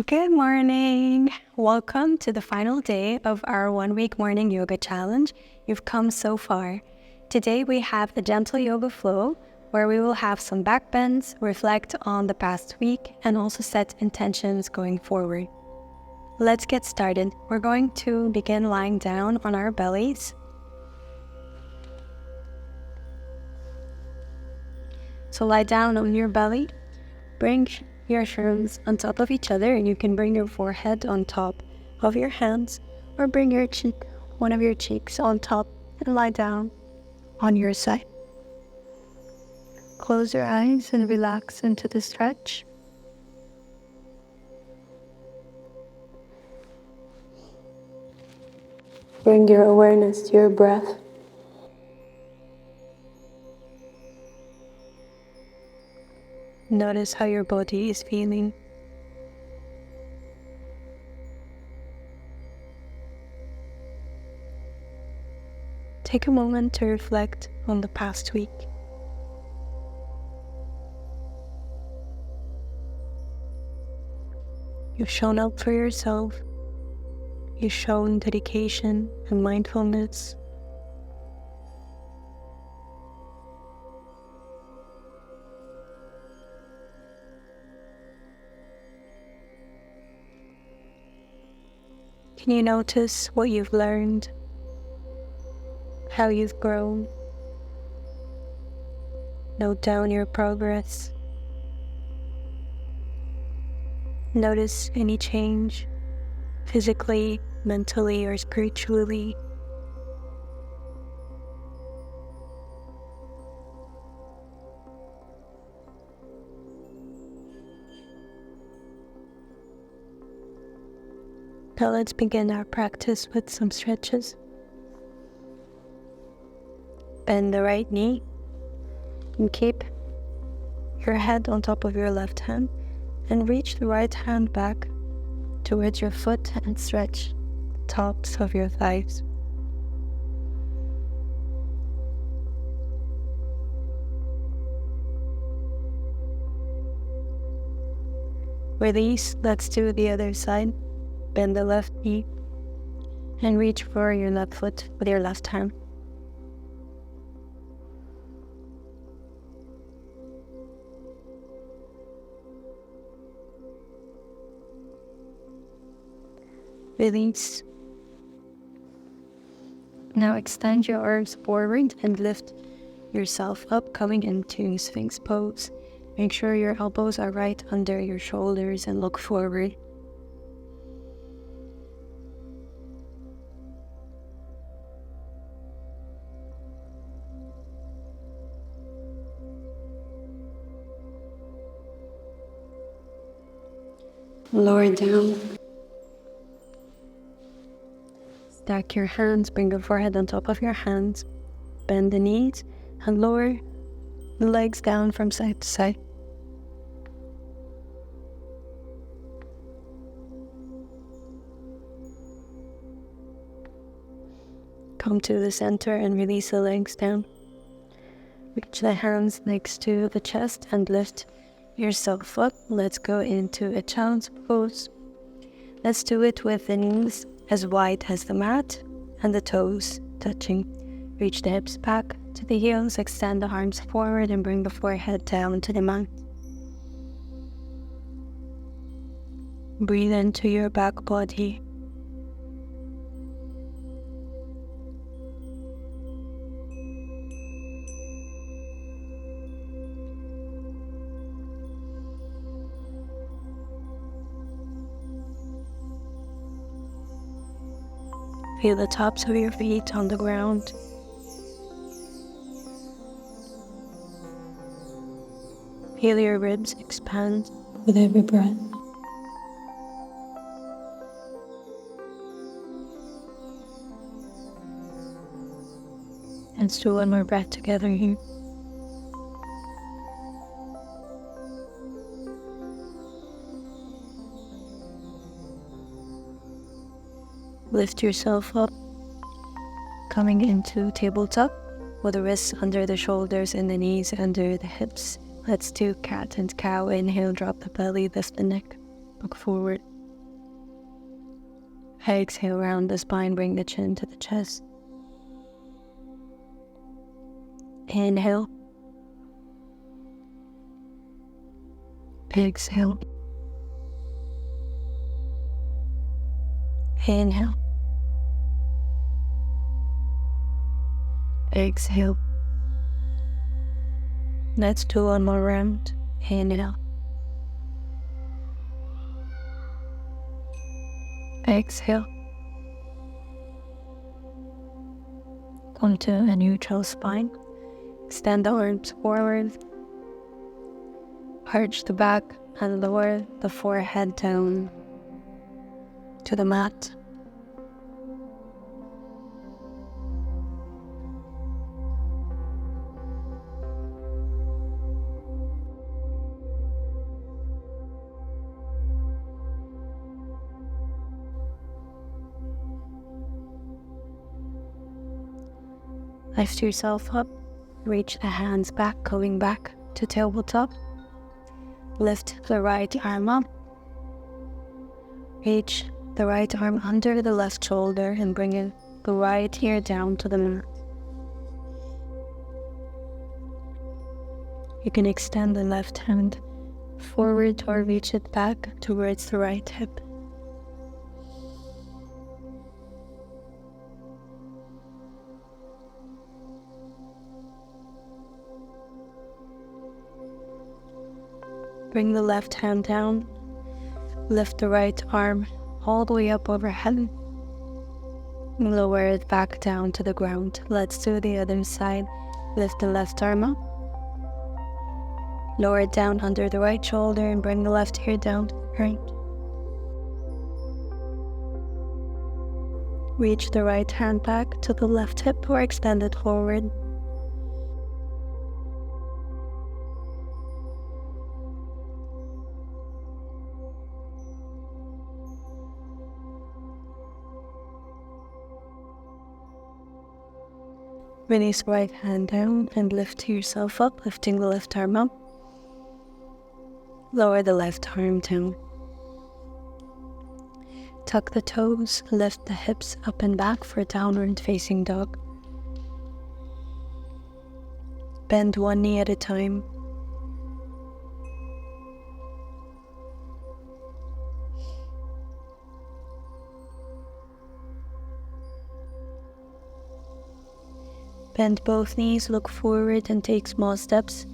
Good morning! Welcome to the final day of our 1-week morning yoga challenge. You've come so far. Today we have a gentle yoga flow where we will have some backbends, reflect on the past week, and also set intentions going forward. Let's get started. We're going to begin lying down on our bellies. So lie down on your belly. Bring your hands on top of each other, and you can bring your forehead on top of your hands or bring one of your cheeks on top and lie down on your side. Close your eyes and relax into the stretch. Bring your awareness to your breath. Notice how your body is feeling. Take a moment to reflect on the past week. You've shown up for yourself. You've shown dedication and mindfulness. Can you notice what you've learned? How you've grown? Note down your progress. Notice any change, physically, mentally, or spiritually. Now let's begin our practice with some stretches. Bend the right knee and keep your head on top of your left hand and reach the right hand back towards your foot and stretch the tops of your thighs. Release. Let's do the other side. Bend the left knee and reach for your left foot with your left hand. Release. Now extend your arms forward and lift yourself up, coming into Sphinx pose. Make sure your elbows are right under your shoulders and look forward. Lower down. Stack your hands, bring your forehead on top of your hands, bend the knees, and lower the legs down from side to side. Come to the center and release the legs down. Reach the hands next to the chest and lift yourself up. Let's go into a child's pose. Let's do it with the knees as wide as the mat and the toes touching. Reach the hips back to the heels, extend the arms forward and bring the forehead down to the mat. Breathe into your back body. Feel the tops of your feet on the ground. Feel your ribs expand with every breath. Let's do one more breath together here. Lift yourself up, coming into tabletop with the wrists under the shoulders and the knees under the hips. Let's do cat and cow. Inhale, drop the belly, lift the neck. Look forward. Exhale, round the spine, bring the chin to the chest. Inhale. Exhale. Inhale. Exhale. Let's do one more round. Inhale. Exhale. Come to a neutral spine. Extend the arms forward. Arch the back and lower the forehead down to the mat. Lift yourself up, reach the hands back, going back to tabletop. Lift the right arm up. Reach the right arm under the left shoulder and bring the right ear down to the mat. You can extend the left hand forward or reach it back towards the right hip. Bring the left hand down, lift the right arm all the way up overhead, lower it back down to the ground. Let's do the other side. Lift the left arm up, lower it down under the right shoulder and bring the left ear down to the ground. Reach the right hand back to the left hip or extend it forward. Release right hand down and lift yourself up, lifting the left arm up. Lower the left arm down. Tuck the toes, lift the hips up and back for downward facing dog. Bend one knee at a time. Bend both knees, look forward and take small steps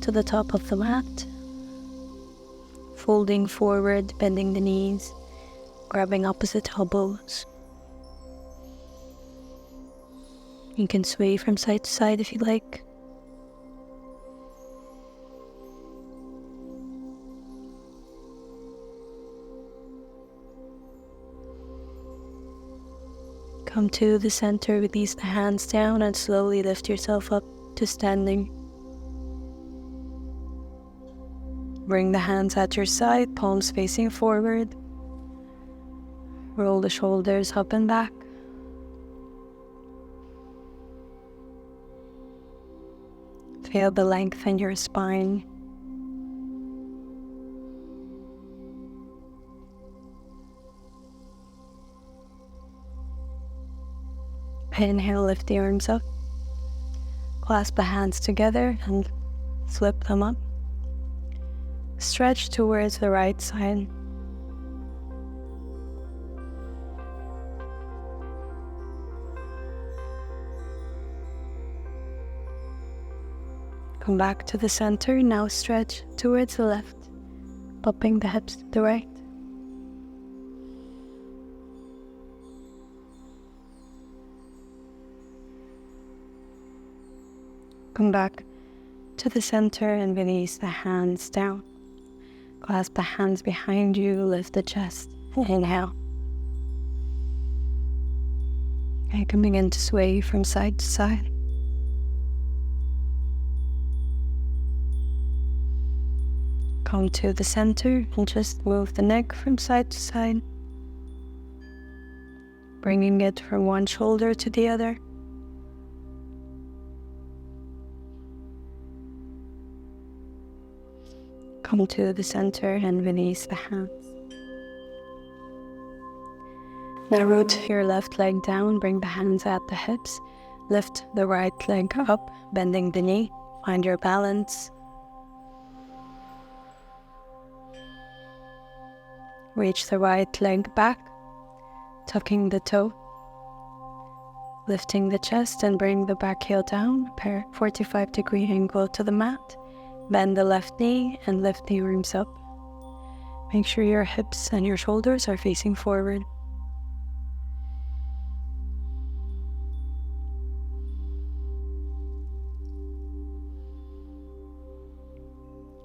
to the top of the mat. Folding forward, bending the knees, grabbing opposite elbows. You can sway from side to side if you like. Come to the center, release the hands down and slowly lift yourself up to standing. Bring the hands at your side, palms facing forward. Roll the shoulders up and back. Feel the length in your spine. Inhale, lift the arms up. Clasp the hands together and flip them up. Stretch towards the right side. Come back to the center. Now stretch towards the left, popping the hips to the right. Come back to the center and release the hands down. Clasp the hands behind you, lift the chest. Inhale. You can begin to sway from side to side. Come to the center and just move the neck from side to side, bringing it from one shoulder to the other. Come to the center and release the hands. Now root your left leg down, bring the hands at the hips. Lift the right leg up, bending the knee. Find your balance. Reach the right leg back, tucking the toe. Lifting the chest and bring the back heel down. 45-degree angle to the mat. Bend the left knee and lift the arms up. Make sure your hips and your shoulders are facing forward.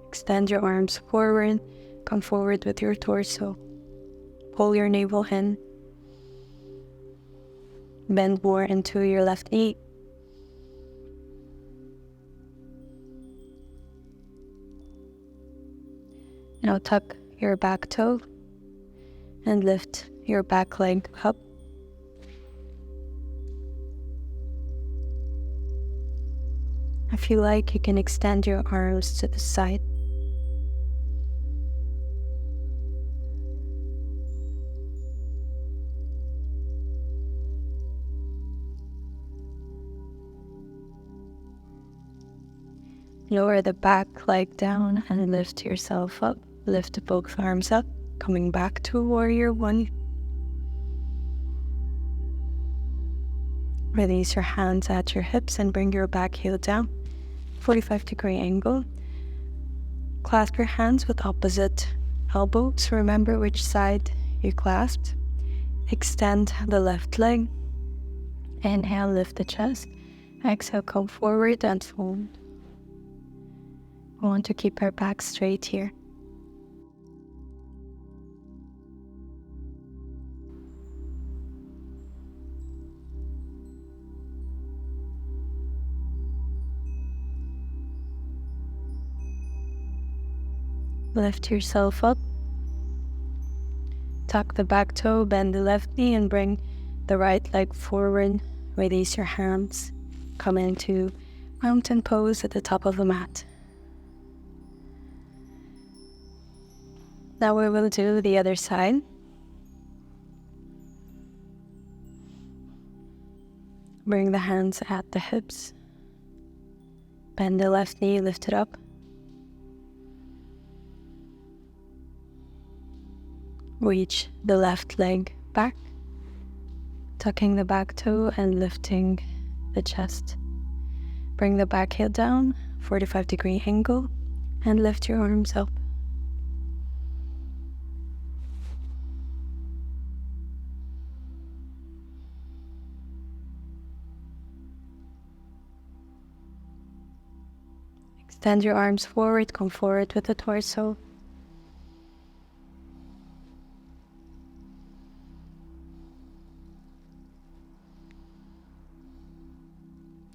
Extend your arms forward. Come forward with your torso. Pull your navel in. Bend more into your left knee. Now tuck your back toe and lift your back leg up. If you like, you can extend your arms to the side. Lower the back leg down and lift yourself up. Lift both arms up, coming back to warrior one. Release your hands at your hips and bring your back heel down. 45-degree angle. Clasp your hands with opposite elbows. Remember which side you clasped. Extend the left leg. Inhale, lift the chest. Exhale, come forward and fold. We want to keep our back straight here. Lift yourself up. Tuck the back toe, bend the left knee and bring the right leg forward. Release your hands. Come into mountain pose at the top of the mat. Now we will do the other side. Bring the hands at the hips. Bend the left knee, lift it up. Reach the left leg back, tucking the back toe and lifting the chest. Bring the back heel down, 45-degree angle, and lift your arms up. Extend your arms forward, come forward with the torso.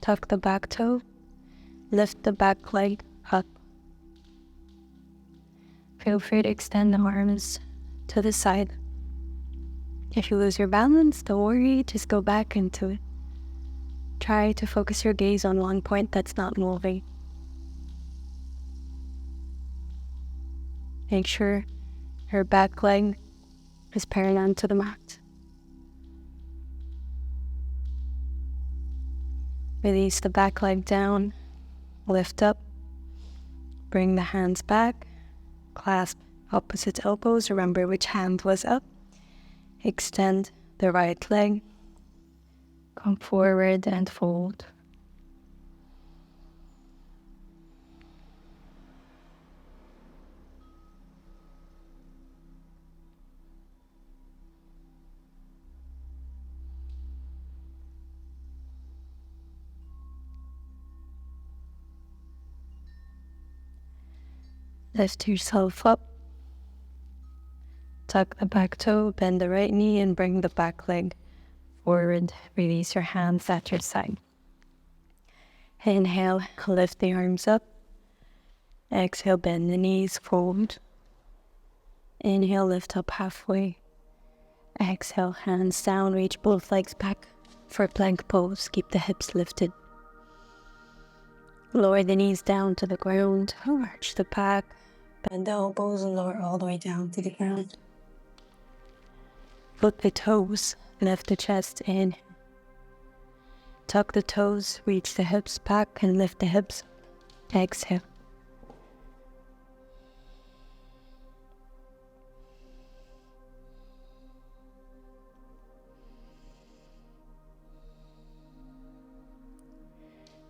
Tuck the back toe, lift the back leg up. Feel free to extend the arms to the side. If you lose your balance, don't worry, just go back into it. Try to focus your gaze on one point that's not moving. Make sure your back leg is parallel to the mat. Release the back leg down, lift up, bring the hands back, clasp opposite elbows, remember which hand was up, extend the right leg, come forward and fold. Lift yourself up. Tuck the back toe, bend the right knee, and bring the back leg forward. Release your hands at your side. Inhale, lift the arms up. Exhale, bend the knees, fold. Inhale, lift up halfway. Exhale, hands down, reach both legs back for plank pose. Keep the hips lifted. Lower the knees down to the ground. Arch the back. Bend the elbows and lower all the way down to the ground. Foot the toes, lift the chest in. Tuck the toes, reach the hips back and lift the hips. Exhale.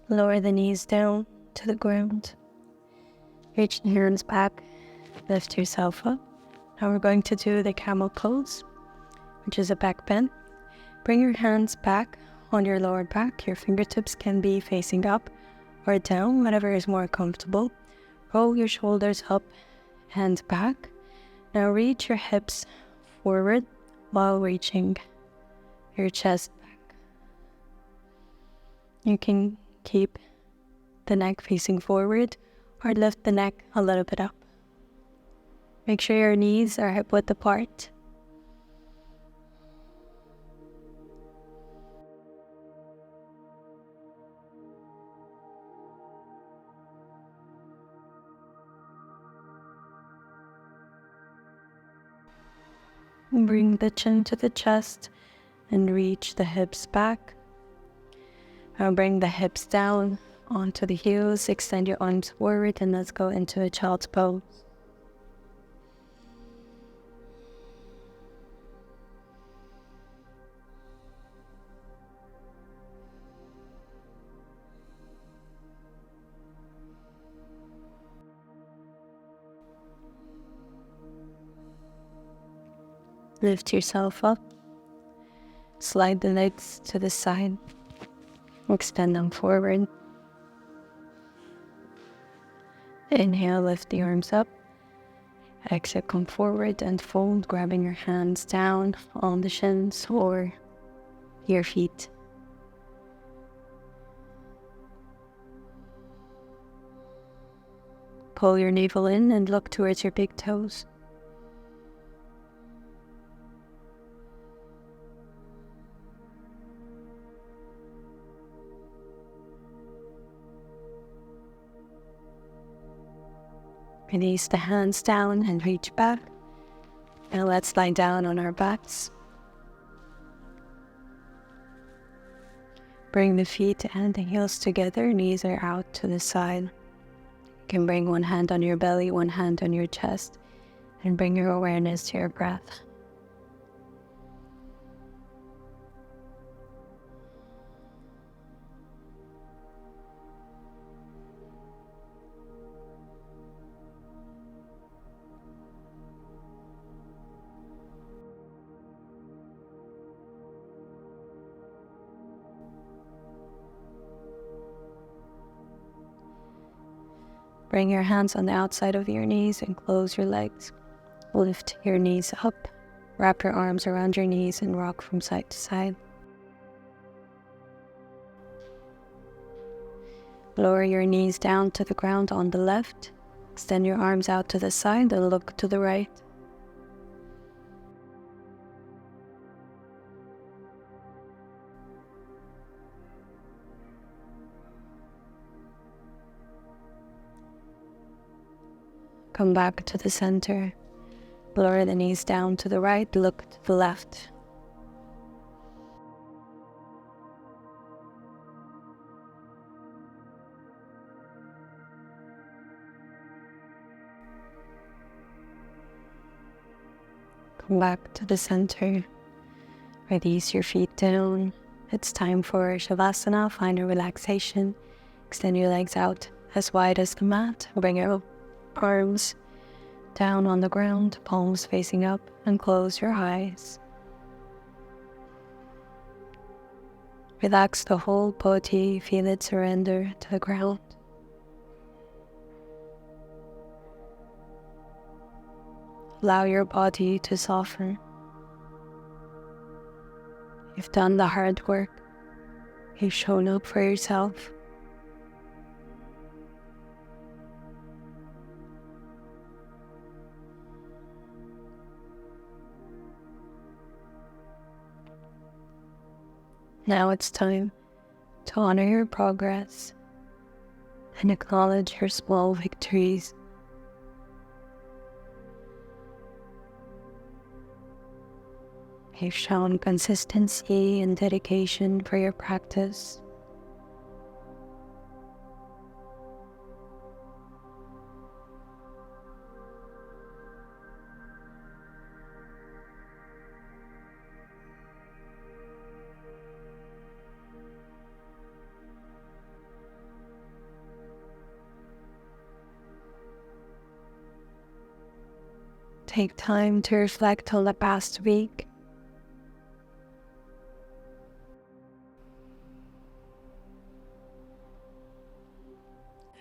Lower the knees down to the ground. Reach the hands back. Lift yourself up. Now we're going to do the camel pose, which is a back bend. Bring your hands back on your lower back. Your fingertips can be facing up or down, whatever is more comfortable. Roll your shoulders up and back. Now reach your hips forward while reaching your chest back. You can keep the neck facing forward or lift the neck a little bit up. Make sure your knees are hip width apart. Bring the chin to the chest and reach the hips back. Now bring the hips down onto the heels, extend your arms forward, and let's go into a child's pose. Lift yourself up. Slide the legs to the side. Extend them forward. Inhale, lift the arms up. Exhale, come forward and fold, grabbing your hands down on the shins or your feet. Pull your navel in and look towards your big toes. Release the hands down and reach back. Now let's lie down on our backs. Bring the feet and the heels together, knees are out to the side. You can bring one hand on your belly, one hand on your chest, and bring your awareness to your breath. Bring your hands on the outside of your knees and close your legs. Lift your knees up. Wrap your arms around your knees and rock from side to side. Lower your knees down to the ground on the left. Extend your arms out to the side and look to the right. Come back to the center. Lower the knees down to the right, look to the left. Come back to the center. Release your feet down. It's time for Savasana, find a relaxation. Extend your legs out as wide as the mat. Bring your arms down on the ground, palms facing up, and close your eyes. Relax the whole body, feel it surrender to the ground. Allow your body to soften. You've done the hard work. You've shown up for yourself. Now it's time to honor your progress and acknowledge your small victories. You've shown consistency and dedication for your practice. Take time to reflect on the past week.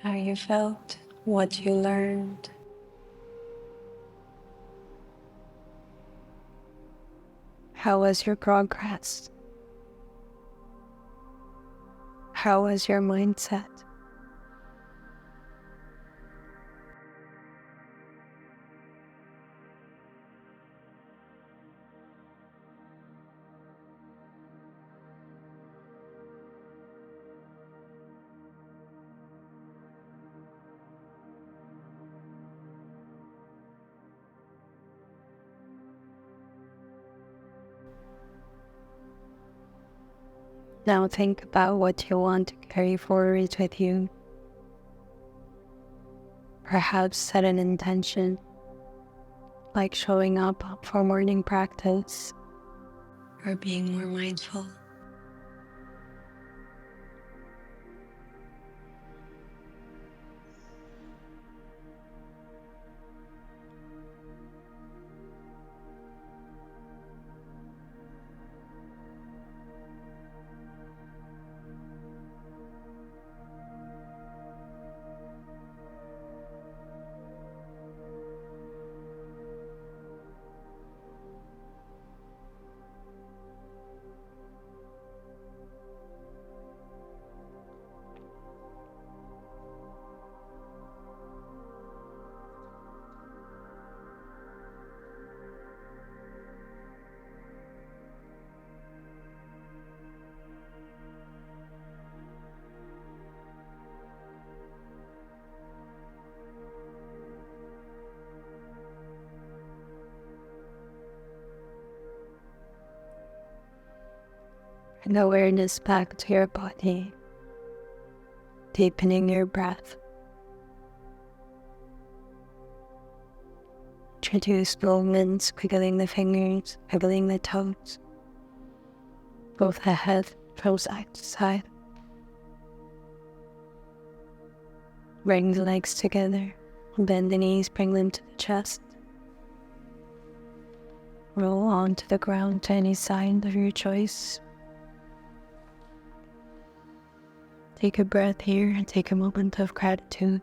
How you felt, what you learned. How was your progress? How was your mindset? Now think about what you want to carry forward with you. Perhaps set an intention, like showing up for morning practice or being more mindful. And awareness back to your body, deepening your breath. Introduce movements, wiggling the fingers, wiggling the toes, both the head from side to side. Bring the legs together, bend the knees, bring them to the chest. Roll onto the ground to any side of your choice. Take a breath here and take a moment of gratitude.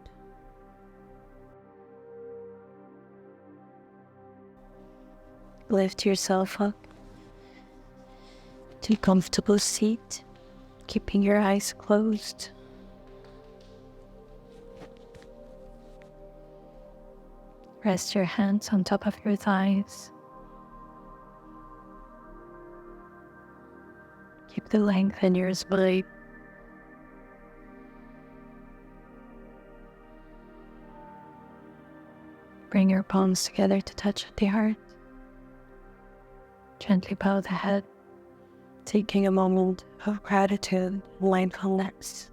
Lift yourself up to a comfortable seat, keeping your eyes closed. Rest your hands on top of your thighs. Keep the length in your spine. Bring your palms together to touch at the heart. Gently bow the head, taking a moment of gratitude and mindfulness.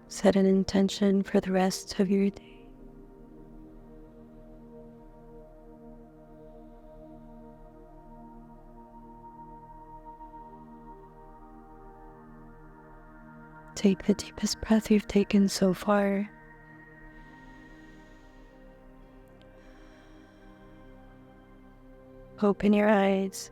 Set an intention for the rest of your day. Take the deepest breath you've taken so far. Open your eyes.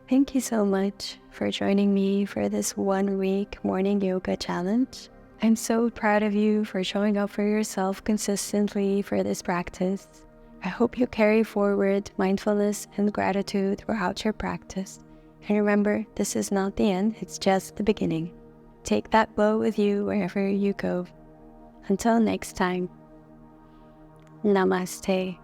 Thank you so much for joining me for this 1 week morning yoga challenge. I'm so proud of you for showing up for yourself consistently for this practice. I hope you carry forward mindfulness and gratitude throughout your practice. And remember, this is not the end, it's just the beginning. Take that flow with you wherever you go. Until next time, Namaste.